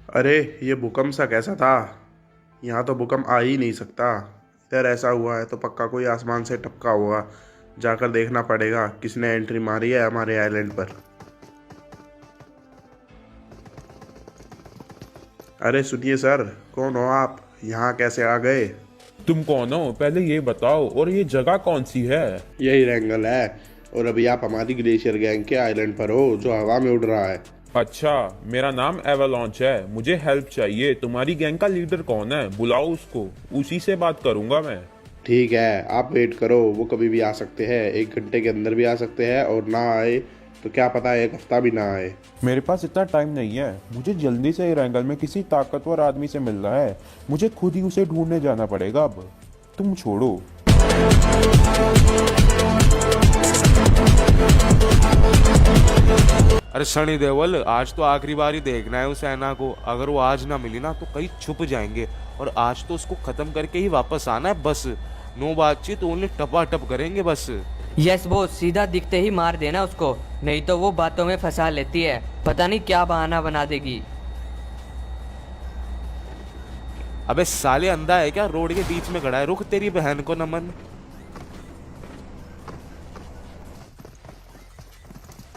अरे ये भूकंप सा कैसा था। यहाँ तो भूकंप आ ही नहीं सकता। इधर ऐसा हुआ है तो पक्का कोई आसमान से टपका होगा। जाकर देखना पड़ेगा किसने एंट्री मारी है हमारे आइलैंड पर। अरे सुनिए सर, कौन हो आप? यहाँ कैसे आ गए? तुम कौन हो पहले ये बताओ, और ये जगह कौन सी है? यही रैंगल है। और अभी आप हमारी ग्लेशियर गैंग के आइलैंड पर हो जो हवा में उड़ रहा है। अच्छा, मेरा नाम एवालॉन्च है। मुझे हेल्प चाहिए। तुम्हारी गैंग का लीडर कौन है? बुलाओ उसको, उसी से बात करूंगा मैं। ठीक है, आप वेट करो, वो कभी भी आ सकते हैं। 1 घंटे के अंदर भी आ सकते हैं और ना आए तो क्या पता 1 हफ्ता भी ना आए। मेरे पास इतना टाइम नहीं है। मुझे जल्दी से रैंगल में किसी ताकतवर आदमी से मिलना है। मुझे खुद ही उसे ढूंढने जाना पड़ेगा। अब तुम छोड़ो। अरे सनी देओल, आज तो आखिरी बार ही देखना है उस ऐना को। अगर वो आज ना मिली ना तो कहीं छुप जाएंगे, और आज तो उसको खत्म करके ही वापस आना है बस। नो बातचीत, ओनली टपाटप करेंगे बस। यस बॉस, सीधा दिखते ही मार देना उसको, नहीं तो वो बातों में फंसा लेती है। पता नहीं क्या बहाना बना देगी। अबे साले, अंधा है क्या? रोड के बीच में खड़ा है। रुक, तेरी बहन को नमन।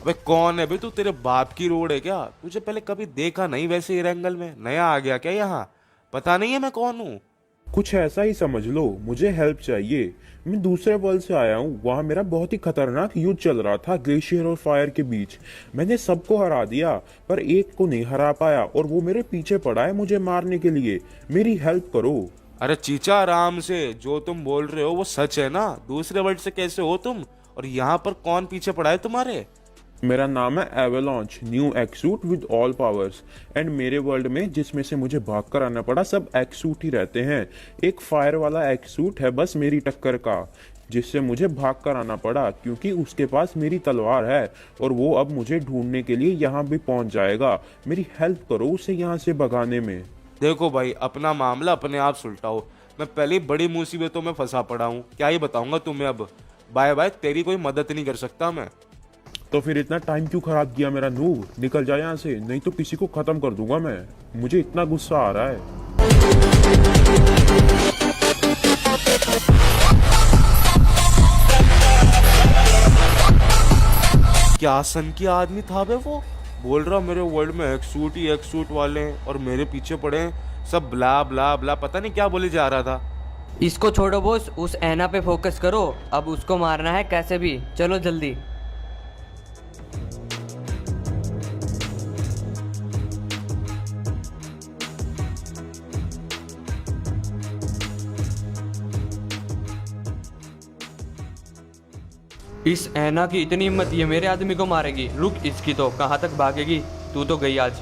अबे कौन है बे तू? तेरे बाप की रोड है क्या? तुझे पहले कभी देखा नहीं वैसे ये एंगल में? नया आ गया क्या यहाँ? पता नहीं है मैं कौन हूँ? कुछ ऐसा ही समझ लो। मुझे हेल्प चाहिए। मैं दूसरे वर्ल्ड से आया हूँ। वहाँ मेरा बहुत ही खतरनाक युद्ध चल रहा था ग्लेशियर और फायर के बीच। मैंने सबको हरा दिया, पर एक को नहीं हरा पाया, और वो मेरे पीछे पड़ा है मुझे मारने के लिए। मेरी हेल्प करो। अरे चीचा, आराम से। जो तुम बोल रहे हो वो सच है ना? दूसरे वर्ल्ड से कैसे हो तुम? और यहाँ पर कौन पीछे पड़ा है तुम्हारे? मेरा नाम है एवेलॉन्च, न्यू एक्सूट विद ऑल पावर्स। एंड मेरे वर्ल्ड में जिसमें से मुझे भागकर आना पड़ा, सब एक्सूट ही रहते हैं। एक फायर वाला एक्सूट है बस मेरी टक्कर का, जिससे मुझे भागकर आना पड़ा, क्योंकि उसके पास मेरी तलवार है और वो अब मुझे ढूंढने के लिए यहाँ भी पहुंच जाएगा। मेरी हेल्प करो उसे यहाँ से भगाने में। देखो भाई, अपना मामला अपने आप सुलटाओ। मैं पहले ही बड़ी मुसीबतों में फंसा पड़ा हूँ, क्या ही बताऊंगा तुम्हें अब। बाय बाय, तेरी कोई मदद नहीं कर सकता मैं। तो फिर इतना टाइम क्यों खराब किया मेरा नूब? निकल जा यहाँ से, नहीं तो किसी को खत्म कर दूंगा मैं। मुझे इतना गुस्सा आ रहा है। क्या सन की आदमी था बे वो? बोल रहा मेरे वर्ल्ड में एक सूट वाले हैं और मेरे पीछे पड़े हैं सब ब्ला ब्ला ब्ला, पता नहीं क्या बोले जा रहा था। इसको छोड़ो बॉस, उस ऐना पे फोकस करो। अब उसको मारना है कैसे भी, चलो जल्दी। इस ऐना की इतनी हिम्मत, ये मेरे आदमी को मारेगी। रुक, इसकी तो कहाँ तक भागेगी। तू तो गई आज।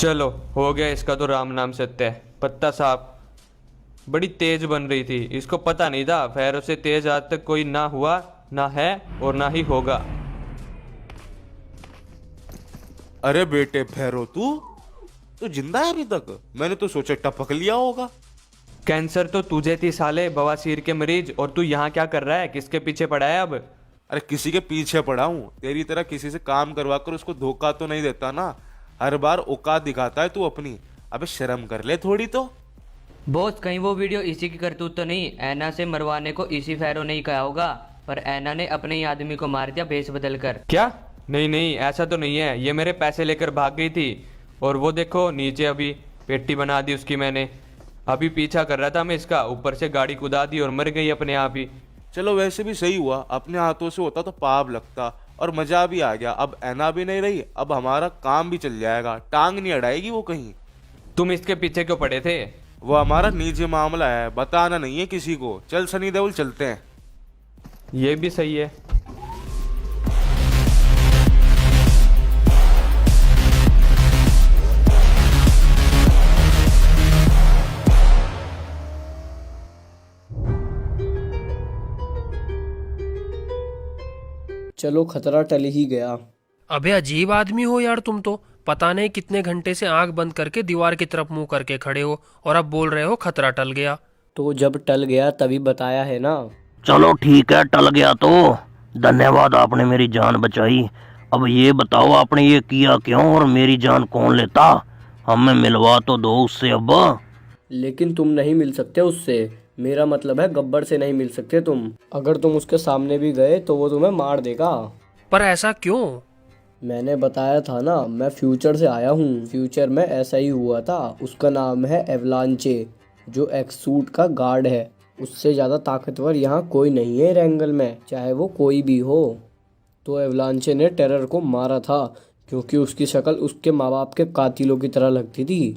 चलो हो गया, इसका तो राम नाम सत्य है। पत्ता साहब बड़ी तेज बन रही थी, इसको पता नहीं था फैरों से तेज आज तक कोई ना हुआ, ना है और ना ही होगा। अरे बेटे भैरो, तू जिंदा है अभी तक? मैंने तो सोचा टपक लिया होगा। कैंसर तो तुझे थी साले, बवासीर के मरीज, और तू यहाँ क्या कर रहा है? किसके पीछे पड़ा है अब? अरे किसी के पीछे पड़ा हूँ। तेरी तरह किसी से काम करवा कर उसको धोखा तो नहीं देता ना। हर बार औकात दिखाता है तू अपनी। अबे शर्म कर ले थोड़ी तो। बॉस, कहीं वो वीडियो इसी की करतूत तो नहीं? ऐना से मरवाने को इसी फैरो नहीं कहा होगा, पर ऐना ने अपने ही आदमी को मार दिया भेष बदल कर। क्या? नहीं नहीं, ऐसा तो नहीं है। ये मेरे पैसे लेकर भाग गई थी, और वो देखो नीचे अभी पेटी बना दी उसकी मैंने। अभी पीछा कर रहा था मैं इसका, ऊपर से गाड़ी कुदा दी और मर गई अपने आप ही। चलो वैसे भी सही हुआ, अपने हाथों से होता तो पाप लगता। और मजा भी आ गया। अब ऐना भी नहीं रही, अब हमारा काम भी चल जाएगा, टांग नहीं अड़ाएगी वो कहीं। तुम इसके पीछे क्यों पड़े थे? वो हमारा निजी मामला है, बताना नहीं है किसी को। चल सनी देओल चलते हैं। ये भी सही है। चलो खतरा टल ही गया। अबे अजीब आदमी हो यार तुम तो। पता नहीं कितने घंटे से आंख बंद करके दीवार की तरफ मुंह करके खड़े हो और अब बोल रहे हो खतरा टल गया। तो जब टल गया तभी बताया है ना। चलो ठीक है, टल गया तो धन्यवाद, आपने मेरी जान बचाई। अब ये बताओ आपने ये किया क्यों और मेरी जान कौन लेता? हमें मिलवा तो दो उससे अब। लेकिन तुम नहीं मिल सकते उससे। मेरा मतलब है गब्बर से नहीं मिल सकते तुम। अगर तुम उसके सामने भी गए तो वो तुम्हें मार देगा। पर ऐसा क्यों? मैंने बताया था ना, मैं फ्यूचर से आया हूँ। फ्यूचर में ऐसा ही हुआ था। उसका नाम है एवलांचे, जो एक्सूट का गार्ड है। उससे ज़्यादा ताकतवर यहाँ कोई नहीं है रेंगल में, चाहे वो कोई भी हो। तो एवलांचे ने टेरर को मारा था क्योंकि उसकी शक्ल उसके माँ बाप के कातिलों की तरह लगती थी।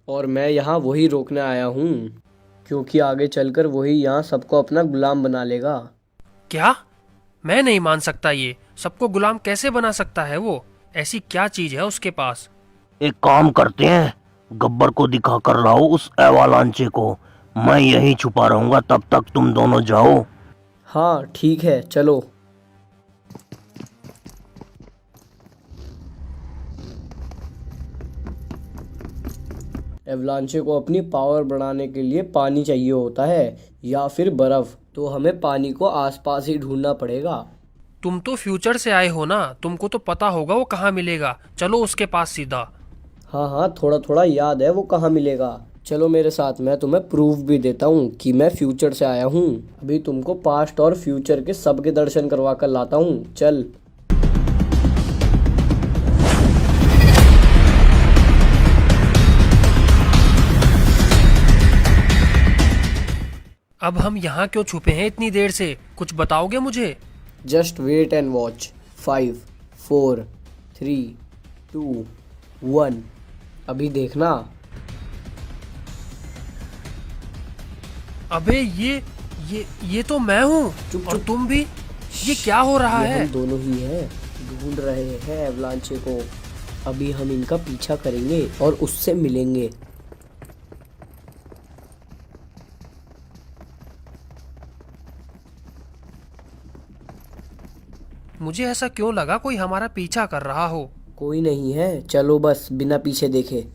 और मैं यहाँ वही रोकने आया हूँ, क्योंकि आगे चलकर वही यहाँ सबको अपना गुलाम बना लेगा। क्या? मैं नहीं मान सकता। ये सबको गुलाम कैसे बना सकता है वो? ऐसी क्या चीज है उसके पास? एक काम करते हैं, गब्बर को दिखा कर लाओ उस एवालांचे को। मैं यहीं छुपा रहूंगा, तब तक तुम दोनों जाओ। हाँ ठीक है, चलो। एवलांचे को अपनी पावर बढ़ाने के लिए पानी चाहिए होता है या फिर बर्फ। तो हमें पानी को आसपास ही ढूंढना पड़ेगा। तुम तो फ्यूचर से आए हो ना, तुमको तो पता होगा वो कहाँ मिलेगा। चलो उसके पास सीधा। हाँ हाँ, थोड़ा थोड़ा याद है वो कहाँ मिलेगा। चलो मेरे साथ, मैं तुम्हें प्रूफ भी देता हूँ कि मैं फ्यूचर से आया हूँ। अभी तुमको पास्ट और फ्यूचर के सबके दर्शन करवा कर लाता हूँ। चल। अब हम यहाँ क्यों छुपे हैं इतनी देर से? कुछ बताओगे मुझे? Just wait and watch. 5 4 3 2 1। अभी देखना। अबे ये तो मैं हूँ। चुप और चुप। तुम भी? ये क्या हो रहा ये है? हम दोनों ही हैं, ढूंढ रहे हैं एवलांचे को। अभी हम इनका पीछा करेंगे और उससे मिलेंगे। मुझे ऐसा क्यों लगा कोई हमारा पीछा कर रहा हो। कोई नहीं है, चलो बस बिना पीछे देखे।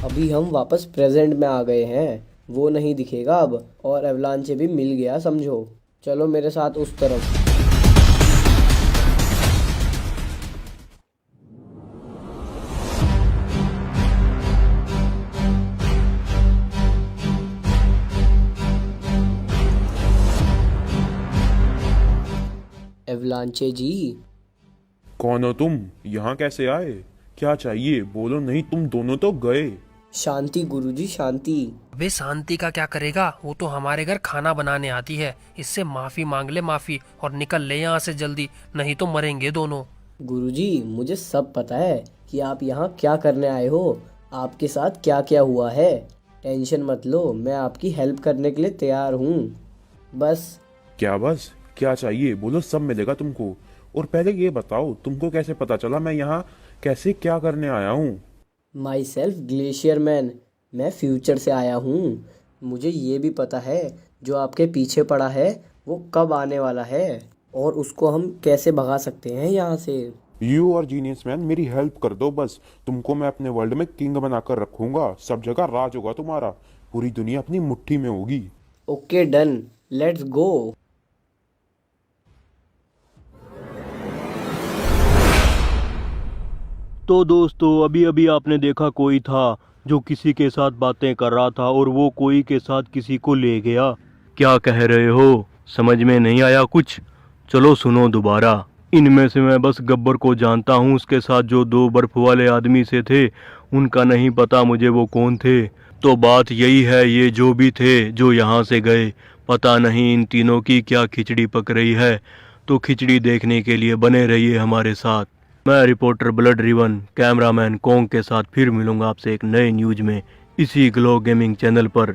अभी हम वापस प्रेजेंट में आ गए हैं। वो नहीं दिखेगा अब, और एवलांचे भी मिल गया समझो। चलो मेरे साथ उस तरफ। एवलांचे जी। कौन हो तुम? यहाँ कैसे आए? क्या चाहिए? बोलो, नहीं तुम दोनों तो गए। शांति गुरुजी, शांति। अबे शांति का क्या करेगा? वो तो हमारे घर खाना बनाने आती है। इससे माफी मांग ले, माफी, और निकल ले यहाँ से जल्दी, नहीं तो मरेंगे दोनों। गुरुजी, मुझे सब पता है कि आप यहाँ क्या करने आए हो, आपके साथ क्या क्या हुआ है। टेंशन मत लो, मैं आपकी हेल्प करने के लिए तैयार हूँ। बस। क्या बस? क्या चाहिए? बोलो, सब मिलेगा तुमको। और पहले ये बताओ, तुमको कैसे पता चला मैं यहाँ कैसे क्या करने आया हूँ? My self glacier man. मैं फ्यूचर से आया हूँ। मुझे ये भी पता है जो आपके पीछे पड़ा है वो कब आने वाला है और उसको हम कैसे भगा सकते हैं यहाँ से। यू और जीनियस मैन, मेरी हेल्प कर दो बस। तुमको मैं अपने वर्ल्ड में किंग बनाकर रखूंगा। सब जगह राज होगा तुम्हारा। पूरी दुनिया अपनी मुट्ठी में होगी। Okay done, let's go. तो दोस्तों अभी अभी आपने देखा कोई था जो किसी के साथ बातें कर रहा था और वो कोई के साथ किसी को ले गया। क्या कह रहे हो? समझ में नहीं आया कुछ? चलो सुनो दोबारा। इनमें से मैं बस गब्बर को जानता हूँ, उसके साथ जो 2 बर्फ वाले आदमी से थे उनका नहीं पता मुझे वो कौन थे। तो बात यही है, ये जो भी थे जो यहाँ से गए, पता नहीं इन तीनों की क्या खिचड़ी पक रही है। तो खिचड़ी देखने के लिए बने रहिए हमारे साथ। मैं रिपोर्टर ब्लड रिवन कैमरामैन कोंग के साथ फिर मिलूंगा आपसे एक नए न्यूज में, इसी ग्लो गेमिंग चैनल पर।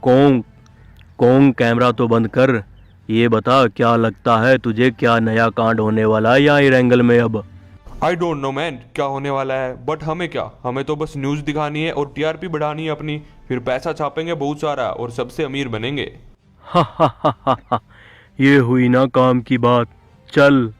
कोंग कैमरा तो बंद कर। ये बता क्या लगता है तुझे, क्या नया कांड होने वाला है यहाँ एरेंगल में अब? आई डोंट नो मैन क्या होने वाला है, बट हमें क्या, हमें तो बस न्यूज़ दिखानी है और टीआरपी बढ़ानी है अपनी, फिर पैसा छापेंगे बहुत सारा और सबसे अमीर बनेंगे। ये हुई ना काम की बात। चल